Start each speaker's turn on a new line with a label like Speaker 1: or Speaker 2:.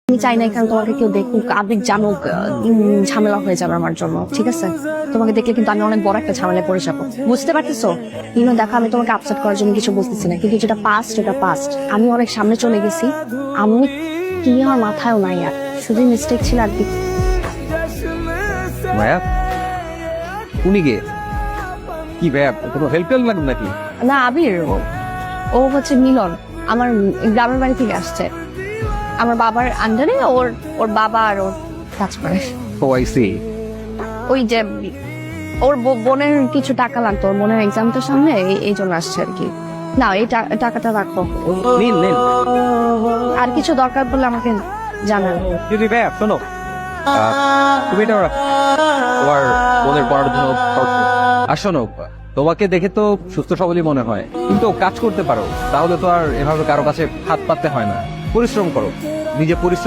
Speaker 1: আমি চাই না এখানে তোমাকে কেউ দেখুক, আবেগ জানুক, ঝামেলা হয়ে যাবে আমার জন্য, ঠিক আছে? তোমাকে দেখলে কিন্তু আমি অনেক বড় একটা ঝামেলায় পড়ে যাবো, বুঝতে পারতেছো? দেখো, আমি তোমাকে আপসেট করার জন্য কিছু বলতেছি না, কিন্তু যেটা পাস্ট এটা পাস্ট। আমি অনেক সামনে চলে গেছি, আমি কি আমার মাথায়ও নাই আর, শুধু মিস্টেক ছিল আর কি।
Speaker 2: ভাইয়া উনি গে কি ভাইয়া, কোনো হেল্প লাগবে নাকি?
Speaker 1: না আবির, ও হচ্ছে মিলন, আমার গ্রামের বাড়ি থেকে আসছে। আমার বাবার আন্ডারে ওর ওর বাবা আর ওর কাজ করে।
Speaker 2: ও আই সি।
Speaker 1: ওই যে ওর বোনের কিছু টাকা লাগতো, ওর বোনের এক্সামটার সামনে, এই জন্য আসছে আর কি। না, এই টাকাটা রাখো,
Speaker 2: নিন নিন।
Speaker 1: আর কিছু দরকার পড়লে আমাকে জানান।
Speaker 2: যদি ভাইয়া শোনো, তুমি এটা রাখো, তোমার বোনের পড়ার জন্য খরচ। আর শোনো, তোমাকে দেখে তো সুস্থ সবলই মনে হয়, কিন্তু কাজ করতে পারো, তাহলে তো আর এভাবে কারো কাছে হাত পাততে হয় না। পরিশ্রম করো, নিজে পরিশ্রম